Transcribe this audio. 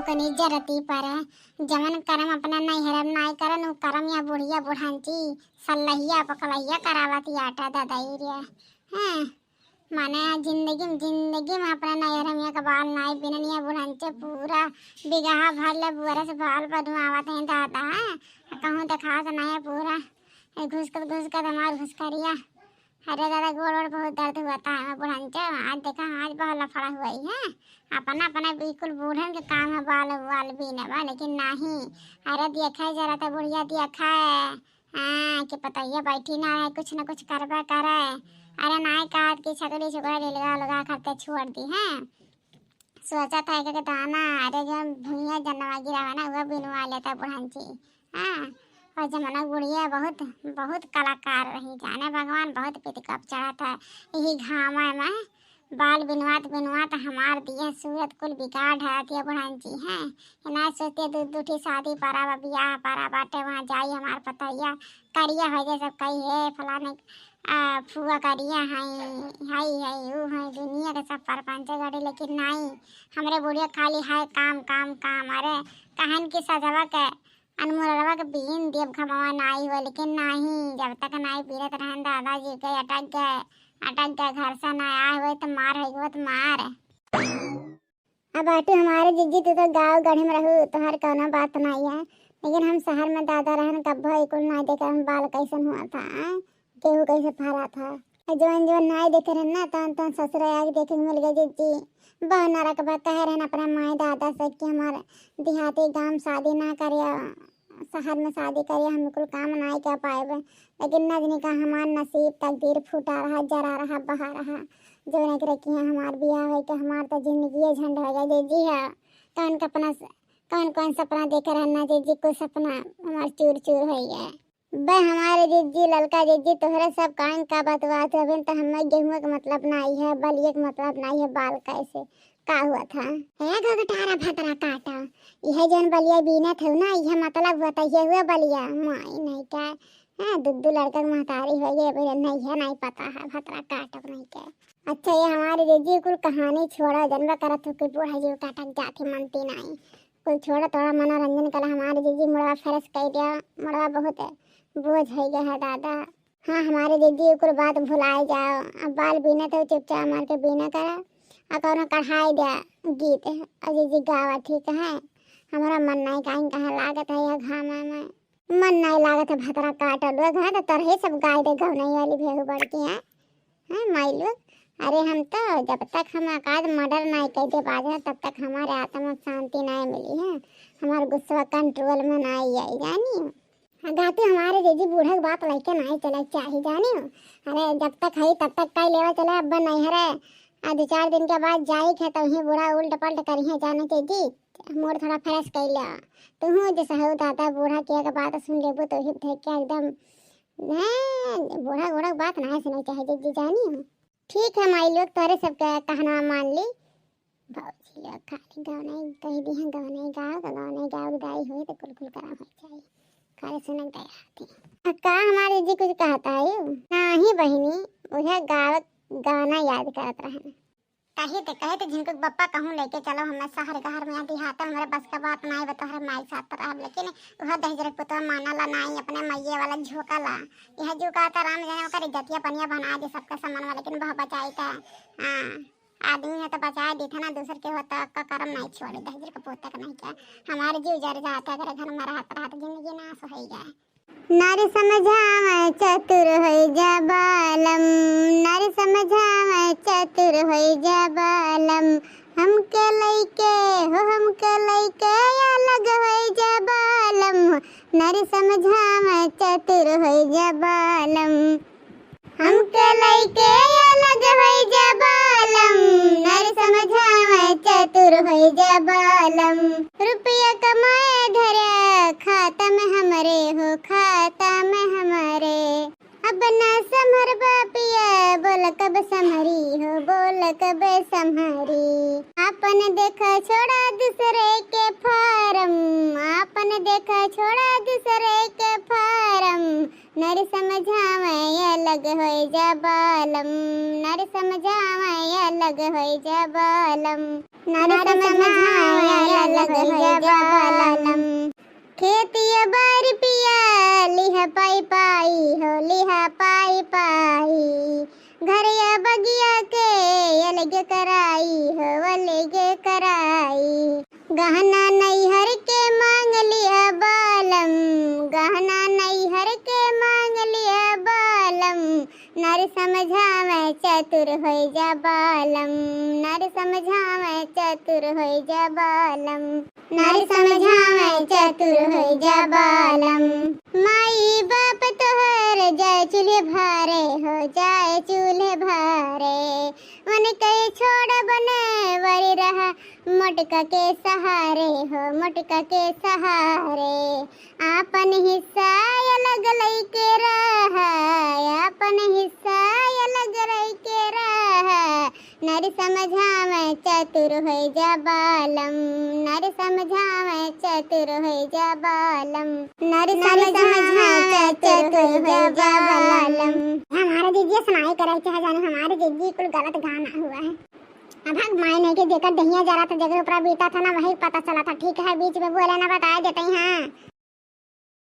कनी जरती पर जमन करम अपना नैहरम नाय करन उ करम या बुढ़िया बुढ़ांची सल्लहिया पकलहिया करावती आटा दादाई रे। हैं माने जिंदगी में अपना नैहरम या कबाल नाय बिननिया बुढ़ांचे पूरा बिगहा भर ले बुअर से बाल बदमावत हैं दादा। कहूँ देखा तो नहीं पूरा घुस कर हमार घुस करिया। अरे दादा गोड़ वोड़ बहुत दर्द हुआ था हमें बुढ़ांचे। आज देखा आज बहुत लफड़ा हुआ ही है। अपना अपना बिल्कुल बूढ़न के काम है बाल बाल बीने बा लेकिन नहीं। अरे देखा जरा तो बुढ़िया देखा है कि पता ही बैठी ना है कुछ न कुछ करबा करे। अरे नाय कहा कि छकड़ी छुकड़ा लगा लगा करते छोड़ दी है। सोचा था कि दाना अरे जो भूया जनवा गिरा है ना वह बिनवा लेता बुढ़ांची। हाँ और जमाना बुढ़िया बहुत बहुत कलाकार रही जाने भगवान बहुत पितकप चढ़ा था यही घामा में बाल बिनवात हमार दिया सूरत कुल बिगाड़ ढाती बुढ़ांची है। ना सोचते दूठी शादी परा बियाह परा बाटे वहाँ जाई हमार पतैया करिया हो जाए सब कही है फलाने फुआ करिया हाई ऊ है दुनिया के सब परपंच गड़ी लेकिन नहीं हमरे बुढ़िया खाली है काम काम काम। अरे कहन की सजवा के अनमुरवा के बीन देव खमावा नाई हो लेकिन नहीं जब तक नाई पीरत रहन दादाजी के अटक गए घर से ना आए हुए तो मार है तो मार। अब आटू हमारे जीजी तू तो गाँव गढ़ी में रहू तोहर कौनो बात नहीं है लेकिन हम शहर में दादा रहन कब्बो कुल ना देखे हम बाल कैसन हुआ था केहू कैसे फरा था। जवन नाई देखे रहन ना तन ससुर आगे देखे मिल गए जीजी बहुत नरक बात कह रहे अपना माए दादा से कि हमारे देहाती गांव शादी ना करिए शहर में शादी करिए हम कुल काम नहीं कर पाए लेकिन नजनी का हमार नसीब तकदीर फूटा रहा जरा रहा बहा रहा जो नहीं करे कि हमार बियाह हो कि हमार तो जिंदगी झंड हो जाए जीजी है। कौन सपना देखे रहना जीजी कोई सपना हमार चूर चूर हो गया बे हमारे जीजी ललका जीजी तोहरे सब कान का बतवात अभी तो हमें गेहूं का मतलब नहीं है बलिए का मतलब नहीं है बाल कैसे का हुआ था है घगटारा भतरा काटा यह जन बलिया बीना थे ना यह मतलब हुआ था ये हुआ बलिया माई नहीं क्या है दुद्दू लड़का महतारी हो गई नहीं है नहीं पता है भतरा काटा नहीं क्या। अच्छा ये हमारे जीजी कुल कहानी छोड़ा जनवा करत हो कि बूढ़ा जी काटक जाके मनती नहीं कुल छोड़ा थोड़ा मनोरंजन करा हमारे जीजी मुड़वा फरस कह दिया मुड़वा बहुत बोझ हो गया है दादा। हाँ हमारे दीदी कुल बात भुलाए जाओ अब बाल बीना तो चुपचाप मार के बीना करा और कौन कढ़ाई दिया गीत और दीदी गावा ठीक है हमारा मन नहीं कहीं लागत है यह घामा में मन नहीं लागत है भतरा काट लोग है तो तरह सब गाय दे गौनई वाली भेहू बढ़ती है माई लोग। अरे हम तो जब तक हम आकाश मर्डर नहीं कर दे पाए तब तक हमारे आत्मा शांति नहीं मिली है हमारे गुस्सा कंट्रोल में नहीं आई जानी गाते हमारे जीजी बूढ़ा की बात लेके नहीं चले चाहिए जानी हो। अरे जब तक है तब तक कई लेवा चले अब नहीं हरे 2-4 दिन के बाद जाई खे तो ही बूढ़ा उल्ट पलट करिए जाने चाहिए मोड़ थोड़ा फ्रेश कर लिया तो हूँ जैसा हो दादा बूढ़ा किया के बात सुन लेबो तो ही देख के एकदम बूढ़ा बात नहीं सुननी चाहिए जीजी जानी हो। ठीक है माई लोग तोरे सब कहना मान ली भाजी लोग खाली गाँव नहीं कही दी है गाँव नहीं गाँव दाई हुई तो कुल करा हो चाहिए खाली सुनक दया का हमारे जी कुछ कहता है नहीं बहिनी उधर गाना याद करत रहे कहे तो जिनको बप्पा कहूँ लेके चलो हमें शहर गहर में दिहाता हमारे बस का बात नहीं बता माई साथ रहा लेकिन वह दहजरक पुतवा माना ला नहीं अपने मैये वाला झोंका ला यह झोंका था राम जाने कर इज्जतिया पनिया बना दे सबका सामान वाला लेकिन वह बचाई था आदमी है तो बचा दी था ना दूसर के होता का कर्म नहीं छोड़े दहजर का पोता का नहीं क्या हमारे जीव जर जाता अगर घर में रहा जिंदगी नाश हो जाए। नारी समझावे चतुर हो जा बालम नारी समझावे चतुर हो जा बालम हमके लइके अलग हो जा बालम नारी समझावे चतुर हो जा बालम हमके लइके अलग हो जा बालम नारी समझावे चतुर हो जा बालम रुपया कमाए धरे खाता में हमारे हो खाता में हमारे अब ना संभर बापिया बोल कब संभरी हो बोल कब संभरी आपन देखा छोड़ा दूसरे के फारम आपन देखा छोड़ा दूसरे के फारम नर समझावे अलग होय जा बालम, नर समझावे अलग होय जा बालम, नर समझावे अलग होय जा बालम। खेतिया बार पिया लिहा पाई पाई हो, लिहा पाई पाई, घरिया बगिया के अलग कराई हो, अलग कराई। गहना नैहर के मांग लिया बालम, गहना नैहर के मांग लिया बालम, नर समझावे चतुर होय जा बालम, नर समझावे चतुर होय जा बालम, नर समझावे चतुर होय जा बालम। माई बाप तोहर जाए चूल्हे भारे हो, जाए चूल्हे भारे, मन कहे छोड़ बने वरी रहा मोटका के सहारे हो, मोटका के सहारे। आपन हिस्सा अलग लइके रहा, आपन हिस्सा अलग लइके रहा, नर समझावे चतुर होय जा बालम, नर समझावे चतुर होय जा बालम, नर समझावे चतुर होय जा बालम। हमारे दीदी सुनाई करे चाहे जाने हमारे दीदी कुल गलत गाना हुआ है। अब माय नहीं के जेकर दहिया जा रहा था, जेकर ऊपर बीता था ना वही पता चला था। ठीक है बीच में बोले ना बता देते हैं।